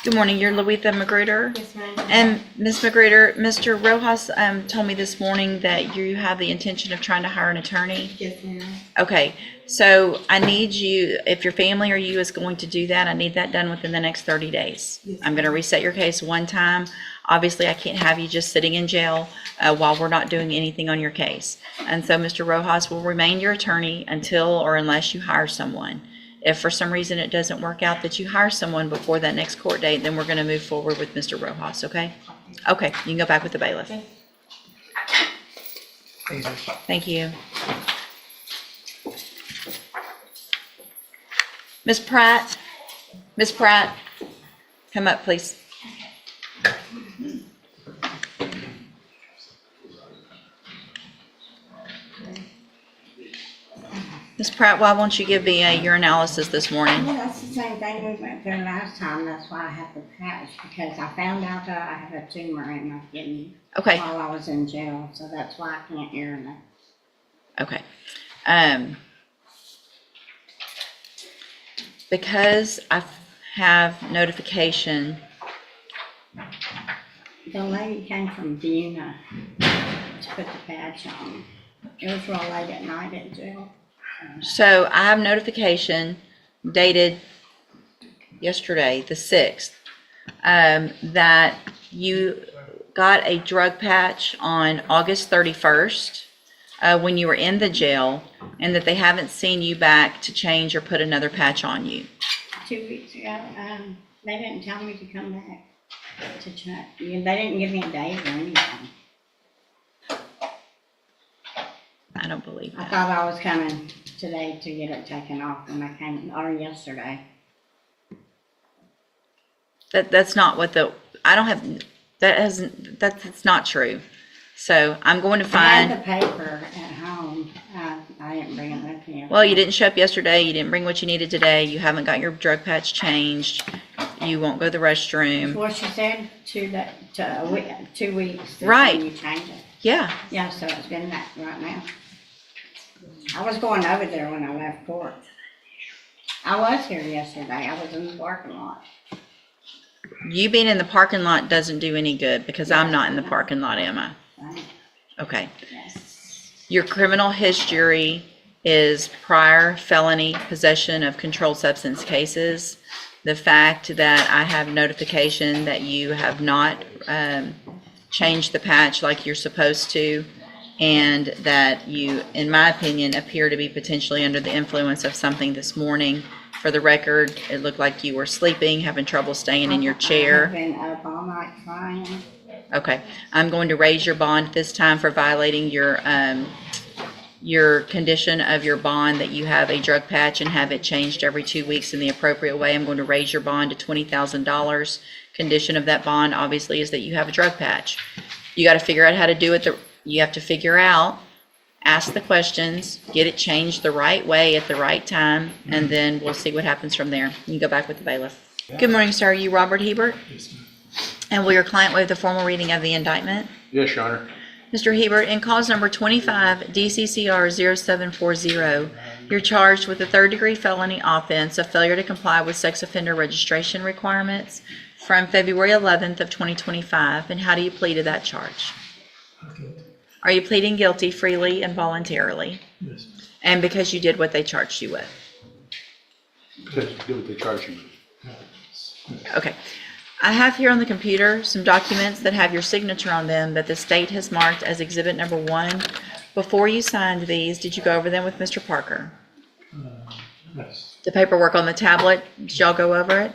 Good morning, you're Louisa Magruder? Yes, ma'am. And Ms. Magruder, Mr. Rojas told me this morning that you have the intention of trying to hire an attorney. Yes, ma'am. Okay, so I need you, if your family or you is going to do that, I need that done within the next 30 days. Yes, I'm going to reset your case one time. Obviously, I can't have you just sitting in jail while we're not doing anything on your case. And so Mr. Rojas will remain your attorney until or unless you hire someone. If for some reason it doesn't work out that you hire someone before that next court date, then we're going to move forward with Mr. Rojas, okay? Okay, you can go back with the bailiff. Thank you. Ms. Pratt, come up, please. Ms. Pratt, why won't you give me your analysis this morning? Well, that's the same thing we went through last time. That's why I have the patch, because I found out that I have a tumor in my kidney Okay, while I was in jail, so that's why I can't urinate. okay. Because I have notification, The lady came from Vienna to put the patch on. It was real late at night in jail. so I have notification dated yesterday, the 6th, that you got a drug patch on August 31st when you were in the jail, and that they haven't seen you back to change or put another patch on you. 2 weeks ago, they didn't tell me to come back to check. They didn't give me a date or anything. I don't believe I that. thought I was coming today to get it taken off when I came, or yesterday. That's not what I don't have, that's not true. So I'm going to I find, had the paper at home. I didn't bring it with me. well, you didn't show up yesterday, you didn't bring what you needed today, you haven't got your drug patch changed, you won't go to the restroom. Well, she said 2 weeks. Right. When you change it. Yeah, Yeah, so it's been that right now. I was going over there when I left court. I was here yesterday. I was in the parking lot. you being in the parking lot doesn't do any good because I'm not in the parking lot, am I? Right. Okay. Yes. Your criminal history is prior felony possession of controlled substance cases. The fact that I have notification that you have not changed the patch like you're supposed to, and that you, in my opinion, appear to be potentially under the influence of something this morning. For the record, it looked like you were sleeping, having trouble staying in your chair. I've been up all night crying. Okay, I'm going to raise your bond this time for violating your condition of your bond that you have a drug patch and have it changed every 2 weeks in the appropriate way. I'm going to raise your bond to $20,000. Condition of that bond obviously is that you have a drug patch. You got to figure out how to do it. You have to figure out, ask the questions, get it changed the right way at the right time, and then we'll see what happens from there. You can go back with the bailiff. Good morning, sir. Are you Robert Hebert? Yes, ma'am. And will your client waive the formal reading of the indictment? Yes, Your Honor. Mr. Hebert, in cause number 25 DCCR 0740, you're charged with a third-degree felony offense of failure to comply with sex offender registration requirements from February 11th of 2025. And how do you plead to that charge? Okay. Are you pleading guilty freely and voluntarily? Yes. And because you did what they charged you with? Because you do what they charge you with. Okay. I have here on the computer some documents that have your signature on them that the state has marked as exhibit number 1. Before you signed these, did you go over them with Mr. Parker? Yes. The paperwork on the tablet, did y'all go over it?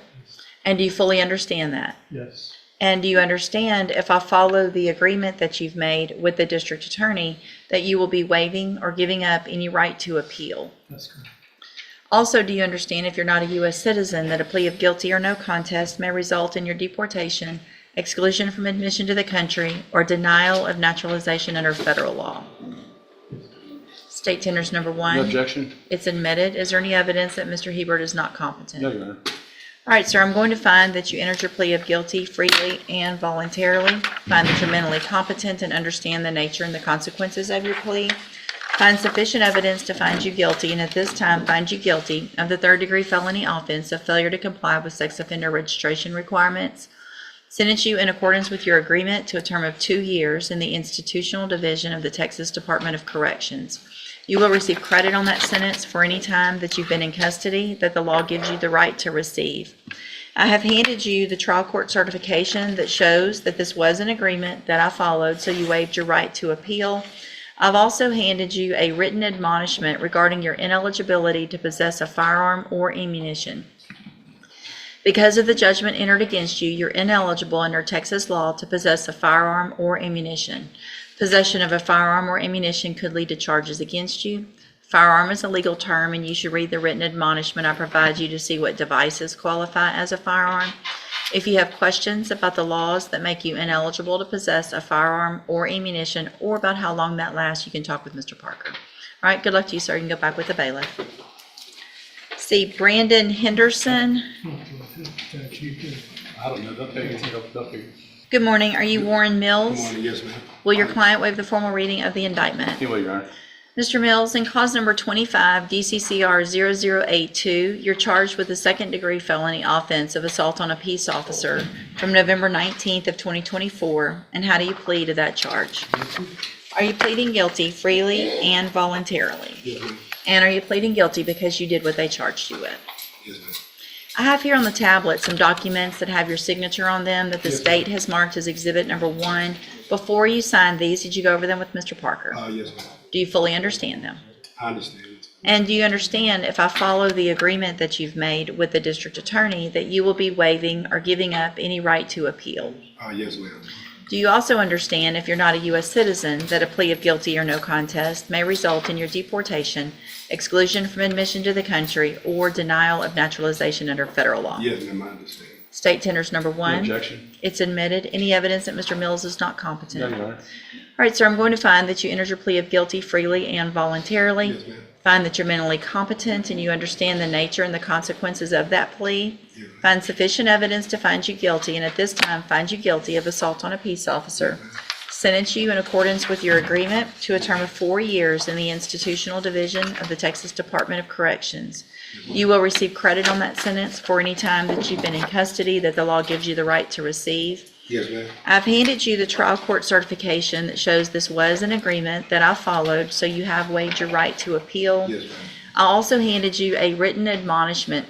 And do you fully understand that? Yes. And do you understand, if I follow the agreement that you've made with the district attorney, that you will be waiving or giving up any right to appeal? That's correct. Also, do you understand, if you're not a U.S. citizen, that a plea of guilty or no contest may result in your deportation, exclusion from admission to the country, or denial of naturalization under federal law? State tenders number 1. No objection? It's admitted. Is there any evidence that Mr. Hebert is not competent? No, Your Honor. All right, sir, I'm going to find that you entered your plea of guilty freely and voluntarily, find that you're mentally competent and understand the nature and the consequences of your plea. find sufficient evidence to find you guilty, and at this time find you guilty of the third-degree felony offense of failure to comply with sex offender registration requirements, sentence you in accordance with your agreement to a term of 2 years in the Institutional Division of the Texas Department of Corrections. You will receive credit on that sentence for any time that you've been in custody that the law gives you the right to receive. I have handed you the trial court certification that shows that this was an agreement that I followed, so you waived your right to appeal. I've also handed you a written admonishment regarding your ineligibility to possess a firearm or ammunition. Because of the judgment entered against you, you're ineligible under Texas law to possess a firearm or ammunition. Possession of a firearm or ammunition could lead to charges against you. Firearm is a legal term, and you should read the written admonishment I provide you to see what devices qualify as a firearm. If you have questions about the laws that make you ineligible to possess a firearm or ammunition, or about how long that lasts, you can talk with Mr. Parker. All right, good luck to you, sir. You can go back with the bailiff. See, Brandon Henderson. I don't know, they'll tell you, they'll tell you. Good morning. Are you Warren Mills? Good morning, yes, ma'am. Will your client waive the formal reading of the indictment? Anyway, Your Honor. Mr. Mills, in cause number 25 DCCR 0082, you're charged with the second-degree felony offense of assault on a peace officer from November 19th of 2024. And how do you plead to that charge? Are you pleading guilty freely and voluntarily? Yes, ma'am. And are you pleading guilty because you did what they charged you with? Yes, ma'am. I have here on the tablet some documents that have your signature on them that the state has marked as exhibit number 1. Before you signed these, did you go over them with Mr. Parker? Yes, ma'am. Do you fully understand them? I understand it. And do you understand, if I follow the agreement that you've made with the district attorney, that you will be waiving or giving up any right to appeal? Yes, ma'am. Do you also understand, if you're not a U.S. citizen, that a plea of guilty or no contest may result in your deportation, exclusion from admission to the country, or denial of naturalization under federal law? Yes, ma'am, I understand. State tenders number No 1. objection. It's admitted. Any evidence that Mr. Mills is not competent? No, Your Honor. All right, sir, I'm going to find that you entered your plea of guilty freely and voluntarily. Yes, ma'am. Find that you're mentally competent and you understand the nature and the consequences of that plea. Yes, ma'am. Find sufficient evidence to find you guilty, and at this time find you guilty of assault on a peace officer. Sentence you in accordance with your agreement to a term of 4 years in the Institutional Division of the Texas Department of Corrections. You will receive credit on that sentence for any time that you've been in custody that the law gives you the right to receive. Yes, ma'am. I've handed you the trial court certification that shows this was an agreement that I followed, so you have waived your right to appeal. Yes, ma'am. I also handed you a written admonishment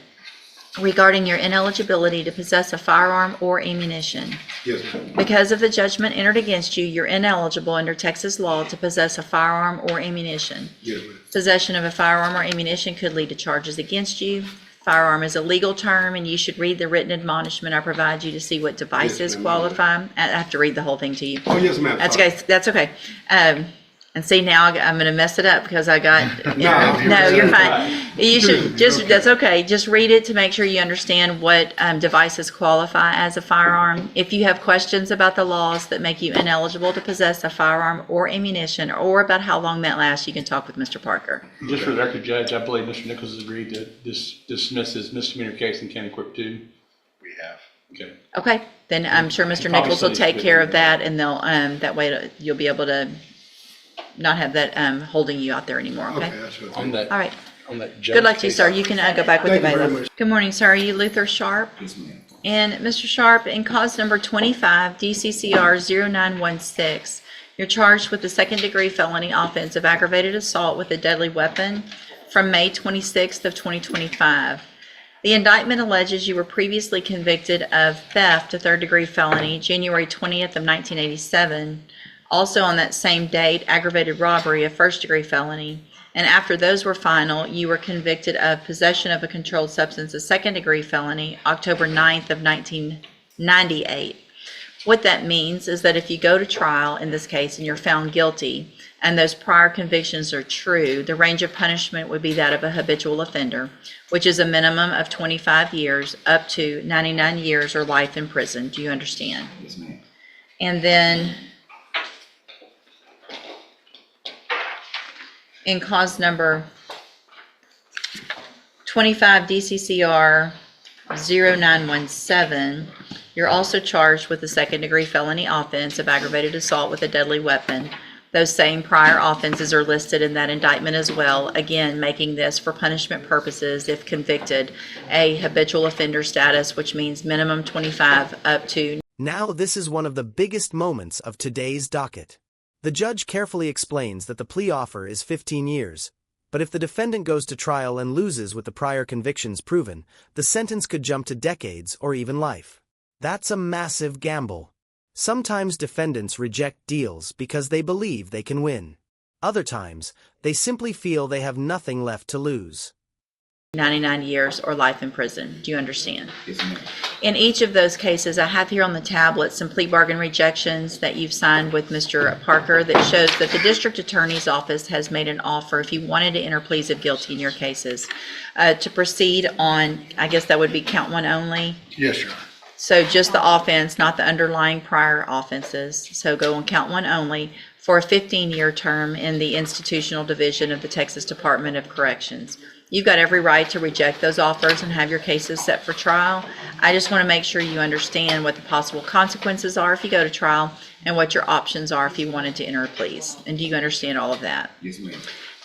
regarding your ineligibility to possess a firearm or ammunition. Yes, ma'am. Because of the judgment entered against you, you're ineligible under Texas law to possess a firearm or ammunition. Yes, ma'am. Possession of a firearm or ammunition could lead to charges against you. Firearm is a legal term, and you should read the written admonishment I provide you to see what devices Yes, ma'am. qualify. I have to read the whole thing to you. Oh, yes, ma'am. That's okay. That's okay. And see, now I'm going to mess it up because I got. No, You're fine. You should just. That's okay. Just read it to make sure you understand what devices qualify as a firearm. If you have questions about the laws that make you ineligible to possess a firearm or ammunition, or about how long that lasts, you can talk with Mr. Parker. Just for the record, Judge, I believe Mr. Nichols has agreed to dismiss his misdemeanor case in County Court 2. We have. Okay. Okay, then I'm sure Mr. Probably Nichols will says take good. care of that, and they'll that way you'll be able to not have that holding you out there anymore. Okay. Okay, that's good. On that, All right. on that. Good luck to you, sir. You can go back with the Thank you very bailiff. much. Good morning, sir. Are you Luther Sharp? Yes, ma'am. And Mr. Sharp, in cause number 25 DCCR 0916, you're charged with the second-degree felony offense of aggravated assault with a deadly weapon from May 26th of 2025. The indictment alleges you were previously convicted of theft, a third-degree felony, January 20th of 1987. Also on that same date, aggravated robbery, a first-degree felony. And after those were final, you were convicted of possession of a controlled substance, a second-degree felony, October 9th of 1998. What that means is that if you go to trial in this case and you're found guilty and those prior convictions are true, the range of punishment would be that of a habitual offender, which is a minimum of 25 years up to 99 years or life in prison. Do you understand? Yes, ma'am. And then in cause number 25 DCCR 0917, you're also charged with the second-degree felony offense of aggravated assault with a deadly weapon. Those same prior offenses are listed in that indictment as well, again, making this for punishment purposes, if convicted, a habitual offender status, which means minimum 25 up to. Now this is one of the biggest moments of today's docket. The judge carefully explains that the plea offer is 15 years, but if the defendant goes to trial and loses with the prior convictions proven, the sentence could jump to decades or even life. That's a massive gamble. Sometimes defendants reject deals because they believe they can win. Other times, they simply feel they have nothing left to lose. 99 years or life in prison. Do you understand? Yes, ma'am. In each of those cases, I have here on the tablet some plea bargain rejections that you've signed with Mr. Parker that shows that the district attorney's office has made an offer, if you wanted to enter pleas of guilty in your cases, to proceed on, I guess that would be count one only. Yes, Your Honor. So just the offense, not the underlying prior offenses. So go on count one only for a 15-year term in the institutional division of the Texas Department of Corrections. You've got every right to reject those offers and have your cases set for trial. I just want to make sure you understand what the possible consequences are if you go to trial and what your options are if you wanted to enter pleas. And do you understand all of that? Yes, ma'am.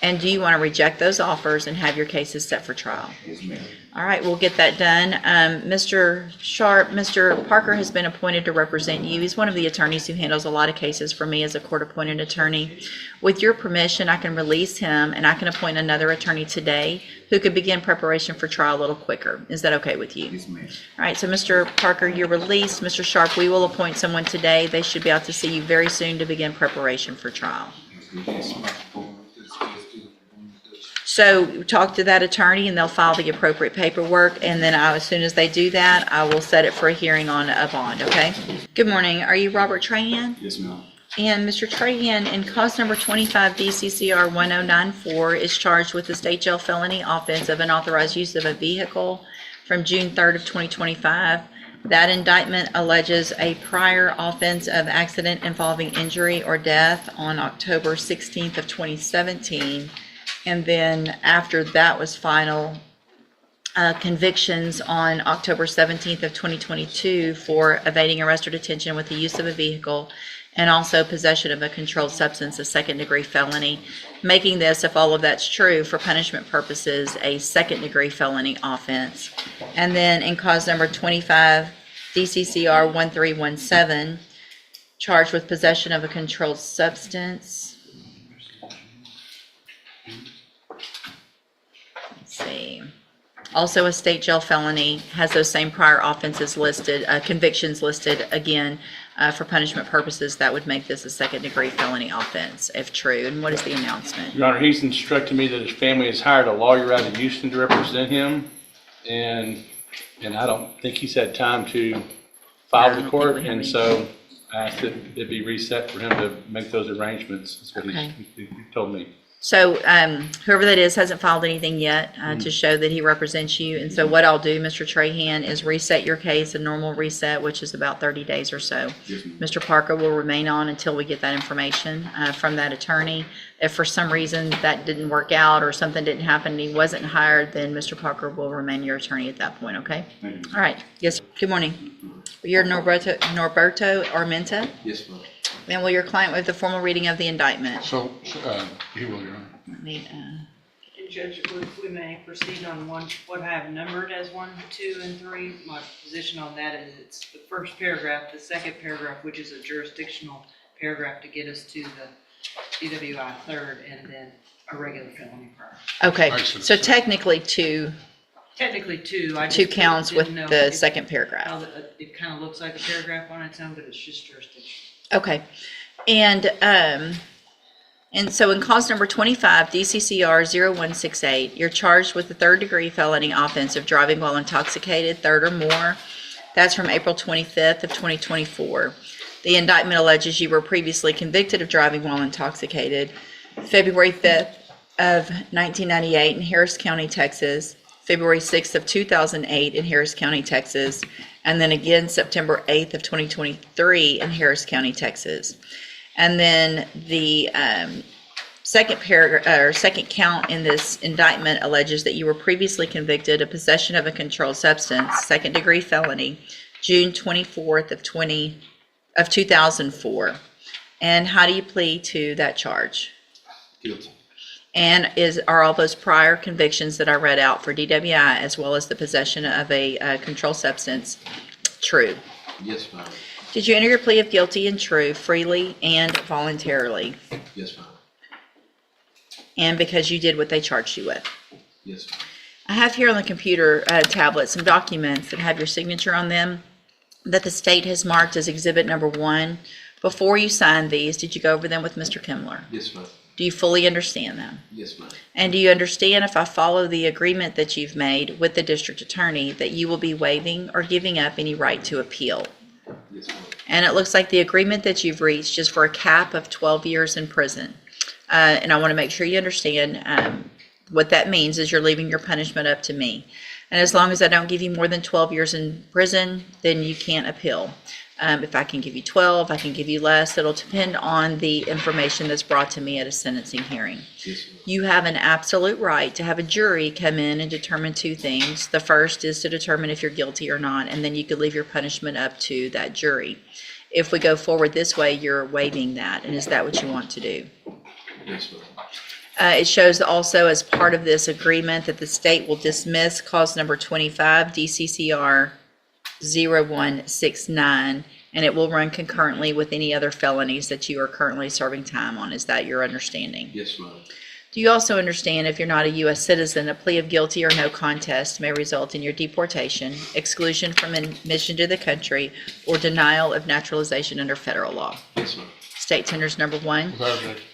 And do you want to reject those offers and have your cases set for trial? Yes, ma'am. All right, we'll get that done. Mr. Sharp, Mr. Parker has been appointed to represent you. He's one of the attorneys who handles a lot of cases for me as a court-appointed attorney. With your permission, I can release him and I can appoint another attorney today who could begin preparation for trial a little quicker. Is that okay with you? Yes, ma'am. All right, so Mr. Parker, you're released. Mr. Sharp, we will appoint someone today. They should be out to see you very soon to begin preparation for trial. Yes, ma'am. So talk to that attorney and they'll file the appropriate paperwork, and then as soon as they do that, I will set it for a hearing on a bond, okay? Good morning. Are you Robert Trahan? Yes, ma'am. And Mr. Trahan, in cause number 25 DCCR 1094, is charged with the state jail felony offense of unauthorized use of a vehicle from June 3rd of 2025. That indictment alleges a prior offense of accident involving injury or death on October 16th of 2017. And then after that was final, convictions on October 17th of 2022 for evading arrest or detention with the use of a vehicle, and also possession of a controlled substance, a second-degree felony, making this, if all of that's true, for punishment purposes, a second-degree felony offense. And then in cause number 25, DCCR 1317, charged with possession of a controlled substance. See. Also a state jail felony, has those same prior offenses listed, convictions listed again for punishment purposes. That would make this a second degree felony offense if true. And what is the announcement? Your Honor, he's instructed me that his family has hired a lawyer out of Houston to represent him, and I don't think he's had time to file the court, and so I asked that it be reset for him to make those arrangements. That's what Okay. he told me. So whoever that is hasn't filed anything yet to show that he represents you. And so what I'll do, Mr. Trahan, is reset your case, a normal reset, which is about 30 days or so. Yes, ma'am. Mr. Parker will remain on until we get that information from that attorney. If for some reason that didn't work out or something didn't happen and he wasn't hired, then Mr. Parker will remain your attorney at that point, okay? Thank you. All right. Yes, good morning. You're Norberto Armenta. Yes, ma'am. Then will your client waive the formal reading of the indictment? So, he will, Your Honor. Let me, And Judge, if we may proceed on what I have numbered as 1, 2, and 3, my position on that is it's the first paragraph, the second paragraph, which is a jurisdictional paragraph to get us to the DWI third, and then a regular felony prior. Okay, I see. so technically two Technically 2. I just two counts with didn't know the if- second how paragraph. it kind of looks like a paragraph on its own, but it's just jurisdiction. Okay, and so in cause number 25, DCCR 0168, you're charged with the third degree felony offense of driving while intoxicated, third or more. That's from April 25th of 2024. The indictment alleges you were previously convicted of driving while intoxicated February 5th of 1998 in Harris County, Texas, February 6th of 2008 in Harris County, Texas, and then again September 8th of 2023 in Harris County, Texas. And then the second count in this indictment alleges that you were previously convicted of possession of a controlled substance, second degree felony, June 24th of 2004. And how do you plead to that charge? Guilty. And are all those prior convictions that I read out for DWI as well as the possession of a controlled substance true? Yes, ma'am. Did you enter your plea of guilty and true freely and voluntarily? Yes, ma'am. And because you did what they charged you with? Yes, ma'am. I have here on the computer tablet some documents that have your signature on them that the state has marked as exhibit number 1. Before you signed these, did you go over them with Mr. Kimler? Yes, ma'am. Do you fully understand them? Yes, ma'am. And do you understand, if I follow the agreement that you've made with the district attorney, that you will be waiving or giving up any right to appeal? Yes, ma'am. And it looks like the agreement that you've reached is for a cap of 12 years in prison. And I want to make sure you understand what that means is you're leaving your punishment up to me. And as long as I don't give you more than 12 years in prison, then you can't appeal. If I can give you 12, I can give you less. It'll depend on the information that's brought to me at a sentencing hearing. Yes, ma'am. You have an absolute right to have a jury come in and determine 2 things. The first is to determine if you're guilty or not, and then you could leave your punishment up to that jury. If we go forward this way, you're waiving that, and is that what you want to do? Yes, ma'am. It shows also as part of this agreement that the state will dismiss cause number 25, DCCR 0169, and it will run concurrently with any other felonies that you are currently serving time on. Is that your understanding? Yes, ma'am. Do you also understand if you're not a U.S. citizen, a plea of guilty or no contest may result in your deportation, exclusion from admission to the country, or denial of naturalization under federal law? Yes, ma'am. State tenders number 1. Without objection.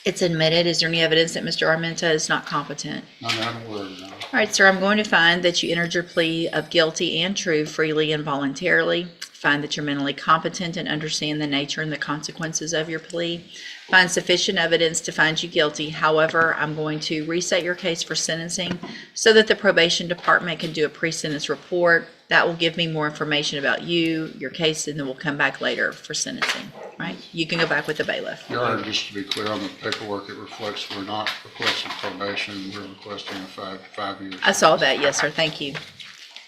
It's admitted. Is there any evidence that Mr. Armenta is not competent? None that I'm aware of, no. All right, sir, I'm going to find that you entered your plea of guilty and true freely and voluntarily. Find that you're mentally competent and understand the nature and the consequences of your plea. Find sufficient evidence to find you guilty. However, I'm going to reset your case for sentencing so that the probation department can do a pre-sentence report. That will give me more information about you, your case, and then we'll come back later for sentencing. All right? You can go back with the bailiff. Your Honor, just to be clear on the paperwork, it reflects we're not requesting probation, we're requesting a five years. I saw that. Yes, sir. Thank you. All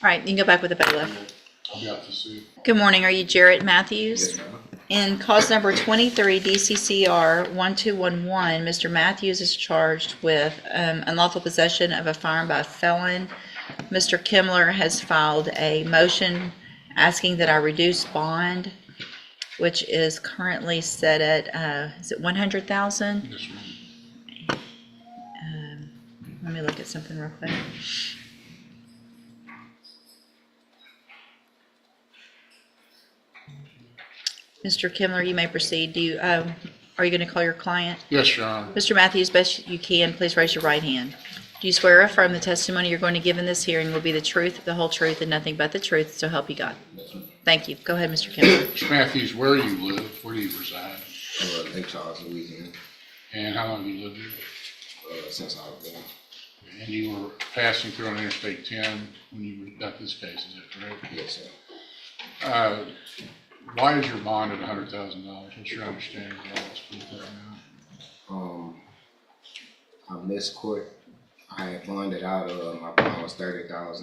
right, you can go back with the bailiff. I'll be out to see. Good morning. Are you Jarrett Matthews? Yes, ma'am. In cause number 23, DCCR 1211, Mr. Matthews is charged with unlawful possession of a firearm by a felon. Mr. Kimler has filed a motion asking that I reduce bond, which is currently set at, is it 100,000? Yes, ma'am. Let me look at something real quick. Mr. Kimler, you may proceed. Do you, are you going to call your client? Yes, Your Honor. Mr. Matthews, best you can, please raise your right hand. Do you swear or affirm the testimony you're going to give in this hearing will be the truth, the whole truth, and nothing but the truth, so help you God? Thank you. Go ahead, Mr. Kimler. Mr. Matthews, where do you live? Where do you reside? Lake Charles, Louisiana, And how long have you lived here? since I was born. And you were passing through on Interstate 10 when you got this case, is that correct? Yes, sir. Why is your bond at $100,000? What's your understanding of all this? Put that now. I missed court. I had bonded out, my bond was $30,000,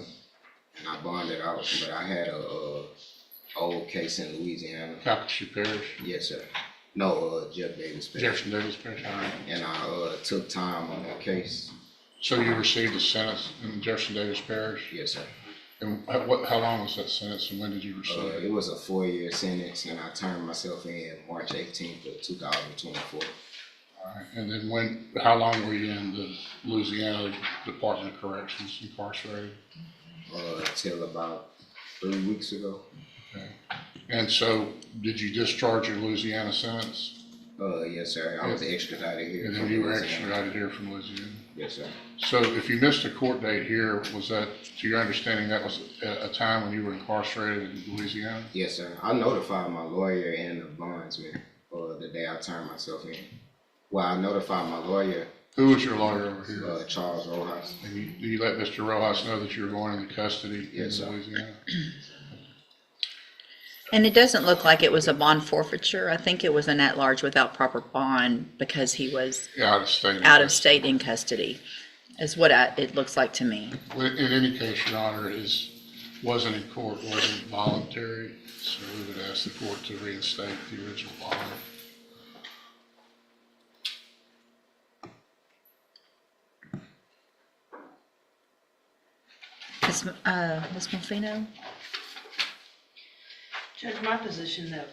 and I bonded out, but I had a old case in Louisiana. Calcasieu Parish? Yes, sir. No, Jeff Davis Parish. Jefferson Davis Parish, all right. And I took time on that case. So you received a sentence in Jefferson Davis Parish? Yes, sir. And how long was that sentence and when did you receive it? It was a 4-year sentence, and I turned myself in March 18th of 2024. All right. And then how long were you in the Louisiana Department of Corrections incarcerated? Till about 3 weeks ago. Okay. And so did you discharge your Louisiana sentence? Yes, sir. I was extradited here. And then from you were Louisiana. extradited here from Louisiana? Yes, sir. So if you missed a court date here, was that, to your understanding, that was a time when you were incarcerated in Louisiana? Yes, sir. I notified my lawyer and the bondsman the day I turned myself in. Well, I notified my lawyer, Who was your lawyer over here? Charles Rojas. And you let Mr. Rojas know that you were going into custody in Yes, sir. Louisiana? And it doesn't look like it was a bond forfeiture. I think it was an at-large without proper bond because he was Out of state. out of state in custody, is what it looks like to me. Well, in any case, Your Honor, wasn't in court, wasn't voluntary, so we would ask the court to reinstate the original bond. Ms. Molfino? Judge, my position though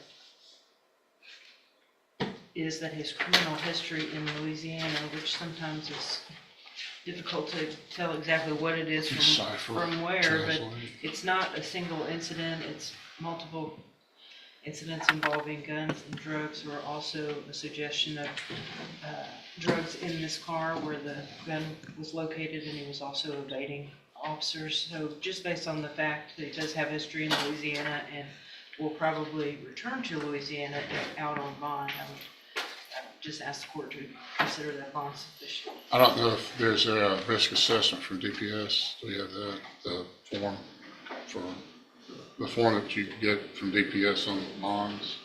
is that his criminal history in Louisiana, which sometimes is difficult to tell exactly what it is from where, but it's not a single incident, it's multiple incidents involving guns and drugs, or also a suggestion of drugs in this car where the gun was located, and he was also evading officers. So just based on the fact that he does have history in Louisiana and will probably return to Louisiana if out on bond, I would just ask the court to consider that bond sufficient. I don't know if there's a risk assessment from DPS. Do we have that, the form that you get from DPS on bonds?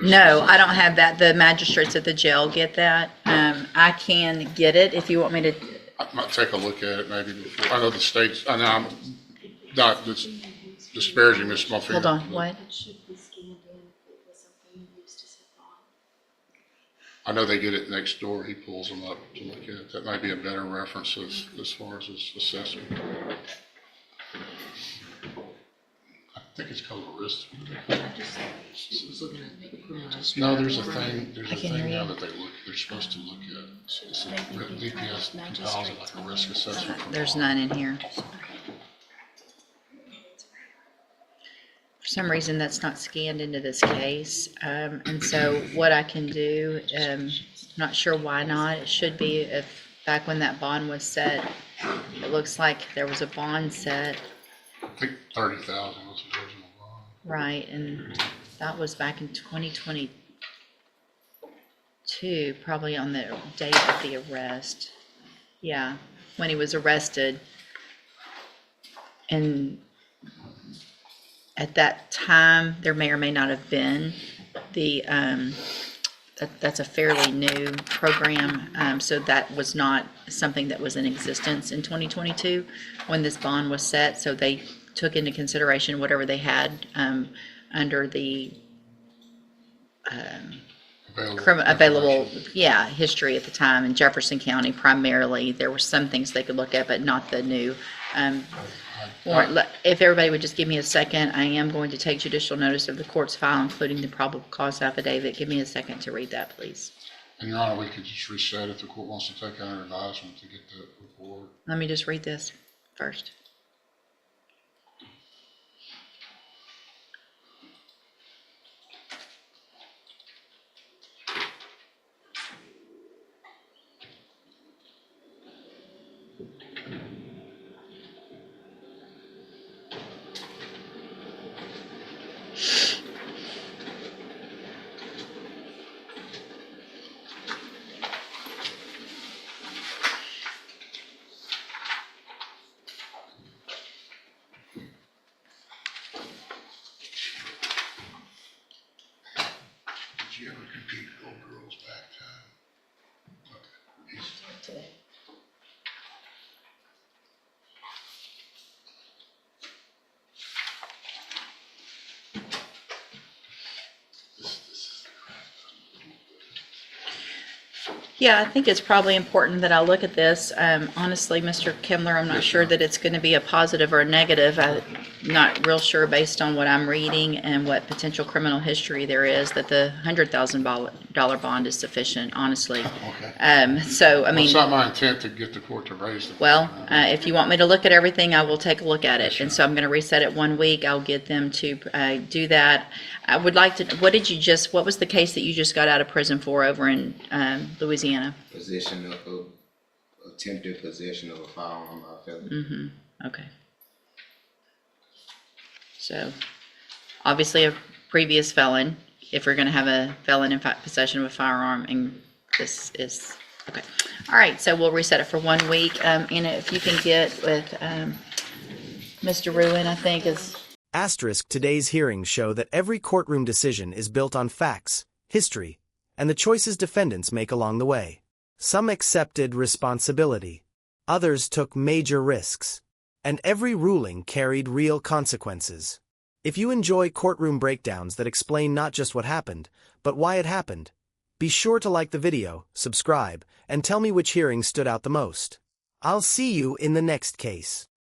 No, I don't have that. The magistrates at the jail get that. I can get it if you want me to. I might take a look at it maybe before. I know the states, I know I'm not disparaging Ms. Mulfino. Hold on, what? It should be scanned in if it was something used to set bond. I know they get it next door. He pulls them up to look at. That might be a better reference as far as his assessment. I think it's called a risk. No, there's a thing now that they're supposed to look at. It's DPS compiles it like a risk assessment. There's none in here. For some reason, that's not scanned into this case. And so what I can do, not sure why not. It should be if back when that bond was set, it looks like there was a bond set. I think 30,000 was the original bond. Right, and that was back in 2022, probably on the date of the arrest. Yeah, when he was arrested. And at that time, there may or may not have been the, that's a fairly new program. So that was not something that was in existence in 2022 when this bond was set. So they took into consideration whatever they had under the available history at the time in Jefferson County primarily. There were some things they could look at, but not the new warrant. If everybody would just give me a second, I am going to take judicial notice of the court's file, including the probable cause affidavit. Give me a second to read that, please. And Your Honor, we could just reset if the court wants to take under advisement to get the report. Let me just read this first. Did you ever compete old girls back time? Okay. Yeah, I think it's probably important that I look at this. Honestly, Mr. Kimler, I'm not sure that it's going to be a positive or a negative. I'm not real sure based on what I'm reading and what potential criminal history there is that the $100,000 bond is sufficient, honestly. Okay. So, I mean. It's not my intent to get the court to raise the. Well, if you want me to look at everything, I will take a look at it. And so I'm going to reset it 1 week. I'll get them to do that. I would like to, what was the case that you just got out of prison for over in Louisiana? Attempted possession of a firearm by a felon. Mm-hmm, okay. So, obviously a previous felon, if we're gonna have a felon in possession of a firearm, and this is, okay. All right, so we'll reset it for 1 week. And if you can get with Mr. Ruin, I think is. Asterisk, today's hearings show that every courtroom decision is built on facts, history, and the choices defendants make along the way. Some accepted responsibility. Others took major risks. And every ruling carried real consequences. If you enjoy courtroom breakdowns that explain not just what happened, but why it happened, be sure to like the video, subscribe, and tell me which hearing stood out the most. I'll see you in the next case.